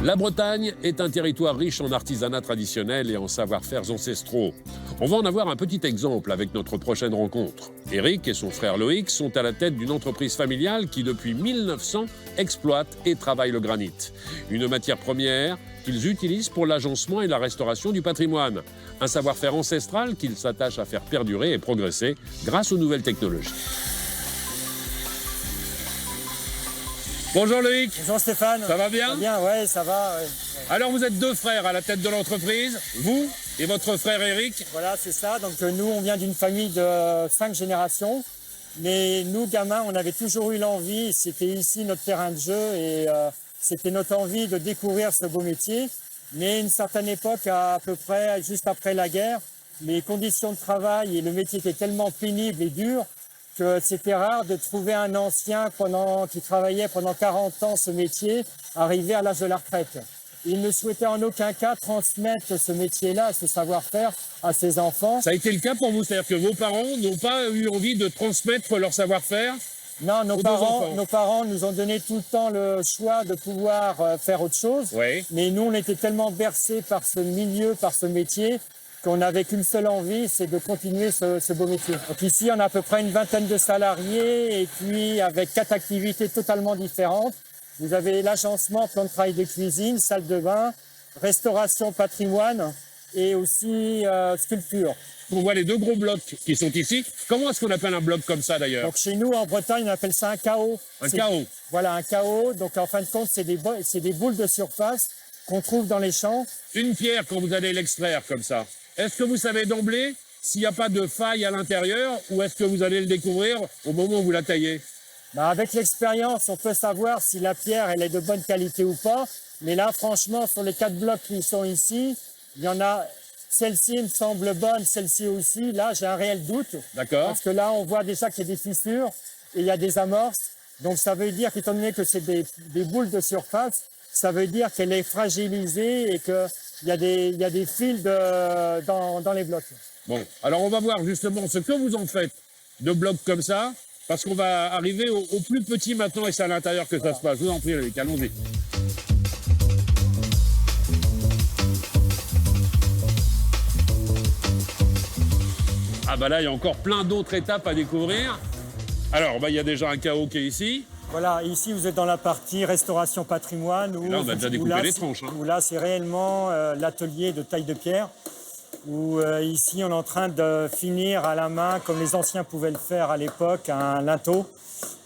La Bretagne est un territoire riche en artisanat traditionnel et en savoir-faire ancestraux. On va en avoir un petit exemple avec notre prochaine rencontre. Éric et son frère Loïc sont à la tête d'une entreprise familiale qui, depuis 1900, exploite et travaille le granit. Une matière première qu'ils utilisent pour l'agencement et la restauration du patrimoine. Un savoir-faire ancestral qu'ils s'attachent à faire perdurer et progresser grâce aux nouvelles technologies. Bonjour Loïc. Bonjour Stéphane. Ça va bien? Ça va bien, ouais, ça va. Ouais. Alors vous êtes deux frères à la tête de l'entreprise, vous et votre frère Éric. Voilà, c'est ça. Donc nous, on vient d'une famille de 5 générations. Mais nous, gamins, on avait toujours eu l'envie, c'était ici notre terrain de jeu et c'était notre envie de découvrir ce beau métier. Mais une certaine époque, à peu près juste après la guerre, les conditions de travail et le métier étaient tellement pénibles et durs que c'était rare de trouver un ancien qui travaillait pendant 40 ans ce métier, arrivé à l'âge de la retraite. Il ne souhaitait en aucun cas transmettre ce métier-là, ce savoir-faire à ses enfants. Ça a été le cas pour vous, c'est-à-dire que vos parents n'ont pas eu envie de transmettre leur savoir-faire? Non, nos parents nous ont donné tout le temps le choix de pouvoir faire autre chose. Oui. Mais nous, on était tellement bercés par ce milieu, par ce métier, qu'on n'avait qu'une seule envie, c'est de continuer ce beau métier. Donc ici, on a à peu près une vingtaine de salariés et puis avec 4 activités totalement différentes. Vous avez l'agencement, plan de travail de cuisine, salle de bain, restauration patrimoine et aussi sculpture. On voit les deux gros blocs qui sont ici. Comment est-ce qu'on appelle un bloc comme ça d'ailleurs? Donc chez nous, en Bretagne, on appelle ça un chaos. Un chaos. Voilà, un chaos. Donc en fin de compte, c'est des boules de surface qu'on trouve dans les champs. Une pierre, quand vous allez l'extraire comme ça, est-ce que vous savez d'emblée s'il n'y a pas de faille à l'intérieur ou est-ce que vous allez le découvrir au moment où vous la taillez? Avec l'expérience, on peut savoir si la pierre elle est de bonne qualité ou pas. Mais là, franchement, sur les 4 blocs qui sont ici, il y en a... Celle-ci me semble bonne, celle-ci aussi. Là, j'ai un réel doute. D'accord. Parce que là, on voit déjà qu'il y a des fissures et il y a des amorces. Donc, ça veut dire qu'étant donné que c'est des boules de surface, ça veut dire qu'elle est fragilisée et qu'il y a des fils dans les blocs. Bon, alors on va voir justement ce que vous en faites de blocs comme ça, parce qu'on va arriver au plus petit maintenant et c'est à l'intérieur que ça se passe. Je vous en prie, Loïc, allons-y. Ah bah là, il y a encore plein d'autres étapes à découvrir. Alors, il y a déjà un chaos qui est ici. Voilà, ici vous êtes dans la partie restauration patrimoine. Là, on a déjà découpé les tranches. Où là, c'est réellement l'atelier de taille de pierre. Où ici, on est en train de finir à la main, comme les anciens pouvaient le faire à l'époque, un linteau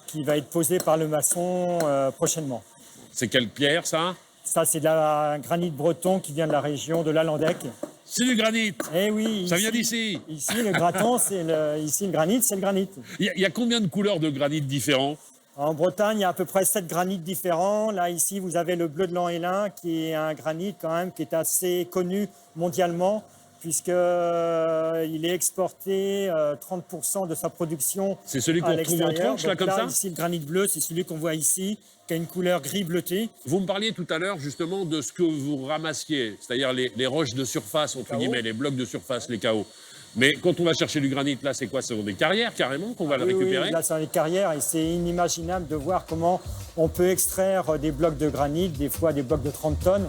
qui va être posé par le maçon prochainement. C'est quelle pierre, ça? Ça, c'est de la granit breton qui vient de la région de l'Alandec. C'est du granit. Eh oui. Ça vient d'ici. Ici, le graton, ici, le granit, c'est le granit. Il y a combien de couleurs de granit différents? En Bretagne, il y a à peu près 7 granites différents. Là, ici, vous avez le bleu de l'An-Hélin, qui est un granit quand même qui est assez connu mondialement, puisqu'il est exporté 30% de sa production. C'est celui qu'on retrouve en tranche, là, comme ça? Ici, le granit bleu, c'est celui qu'on voit ici, qui a une couleur gris bleuté. Vous me parliez tout à l'heure justement de ce que vous ramassiez, c'est-à-dire les roches de surface, entre guillemets, les blocs de surface, les chaos. Mais quand on va chercher du granit, là, c'est quoi? Ce sont des carrières carrément qu'on va le récupérer? Oui, là, c'est des carrières et c'est inimaginable de voir comment on peut extraire des blocs de granit, des fois des blocs de 30 tonnes.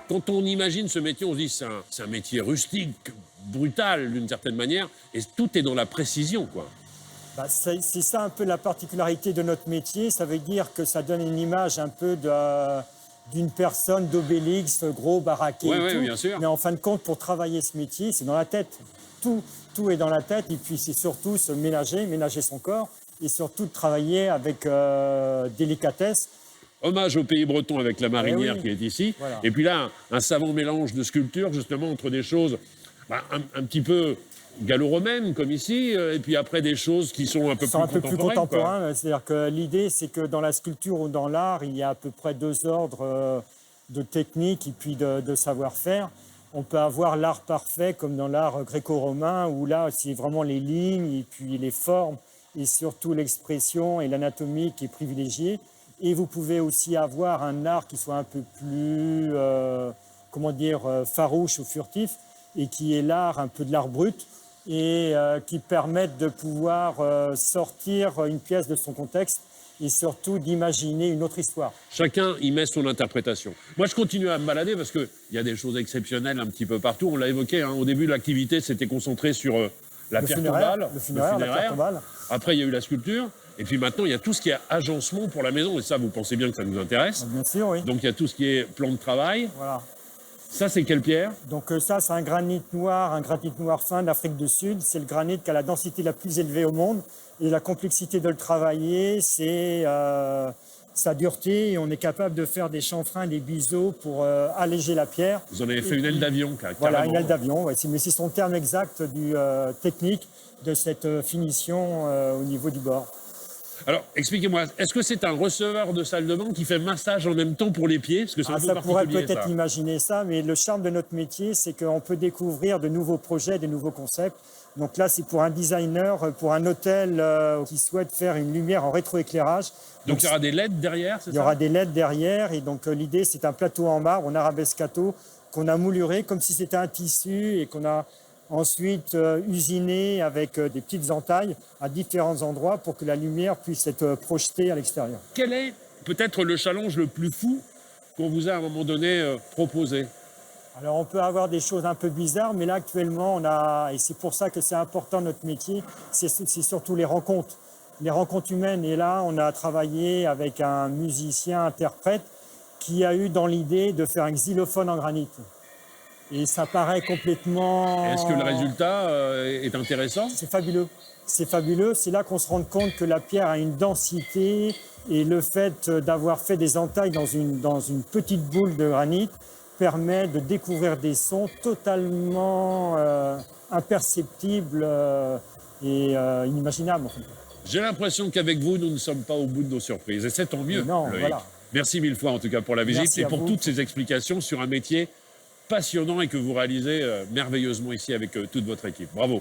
Quand on imagine ce métier, on se dit c'est un métier rustique, brutal d'une certaine manière, et tout est dans la précision, quoi. C'est ça un peu la particularité de notre métier. Ça veut dire que ça donne une image un peu d'une personne d'Obélix, gros, baraqué et tout. Bien sûr. Mais en fin de compte, pour travailler ce métier, c'est dans la tête. Tout est dans la tête. Et puis, c'est surtout se ménager son corps et surtout de travailler avec délicatesse. Hommage au pays breton avec la marinière qui est ici. Voilà. Et puis là, un savant mélange de sculpture, justement, entre des choses un petit peu gallo-romaines, comme ici, et puis après des choses qui sont un peu plus contemporaines. C'est-à-dire que l'idée, c'est que dans la sculpture ou dans l'art, il y a à peu près 2 ordres de technique et puis de savoir-faire. On peut avoir l'art parfait, comme dans l'art gréco-romain, où là, c'est vraiment les lignes et puis les formes, et surtout l'expression et l'anatomie qui est privilégiée. Et vous pouvez aussi avoir un art qui soit un peu plus, farouche ou furtif, et qui est l'art, un peu de l'art brut, et qui permettent de pouvoir sortir une pièce de son contexte et surtout d'imaginer une autre histoire. Chacun y met son interprétation. Moi, je continue à me balader parce qu'il y a des choses exceptionnelles un petit peu partout. On l'a évoqué, hein, au début, l'activité s'était concentrée sur la pierre tombale, le funéraire, la pierre tombale. Après, il y a eu la sculpture. Et puis maintenant, il y a tout ce qui est agencement pour la maison. Et ça, vous pensez bien que ça nous intéresse. Bien sûr, oui. Donc, il y a tout ce qui est plan de travail. Voilà. Ça, c'est quelle pierre? Donc ça, c'est un granit noir fin d'Afrique du Sud. C'est le granit qui a la densité la plus élevée au monde. Et la complexité de le travailler, c'est sa dureté. Et on est capable de faire des chanfreins, des biseaux pour alléger la pierre. Vous en avez fait une aile d'avion, carrément. Voilà, une aile d'avion. Ouais. Mais c'est son terme exact du technique de cette finition au niveau du bord. Alors, expliquez-moi, est-ce que c'est un receveur de salle de bain qui fait massage en même temps pour les pieds? Parce que c'est un peu ça pourrait peut-être ça. imaginer ça, mais le charme de notre métier, c'est qu'on peut découvrir de nouveaux projets, de nouveaux concepts. Donc là, c'est pour un designer, pour un hôtel qui souhaite faire une lumière en rétroéclairage. Donc il y aura des LED derrière, c'est ça? Il y aura des LED derrière, et donc l'idée, c'est un plateau en marbre, en arabescato, qu'on a mouluré comme si c'était un tissu et qu'on a ensuite usiné avec des petites entailles à différents endroits pour que la lumière puisse être projetée à l'extérieur. Quel est peut-être le challenge le plus fou qu'on vous a à un moment donné proposé? Alors on peut avoir des choses un peu bizarres, mais là actuellement on a, et c'est pour ça que c'est important notre métier, c'est surtout les rencontres humaines. Et là on a travaillé avec un musicien interprète qui a eu dans l'idée de faire un xylophone en granit. Et ça paraît complètement... Est-ce que le résultat est intéressant? C'est fabuleux. C'est fabuleux. C'est là qu'on se rend compte que la pierre a une densité, et le fait d'avoir fait des entailles dans une petite boule de granit permet de découvrir des sons totalement imperceptibles et inimaginables. En fait. J'ai l'impression qu'avec vous, nous ne sommes pas au bout de nos surprises. Et c'est tant mieux, non, Loïc. voilà. Merci mille fois en tout cas pour la visite et pour toutes ces explications sur un métier passionnant et que vous réalisez merveilleusement ici avec toute votre équipe. Bravo.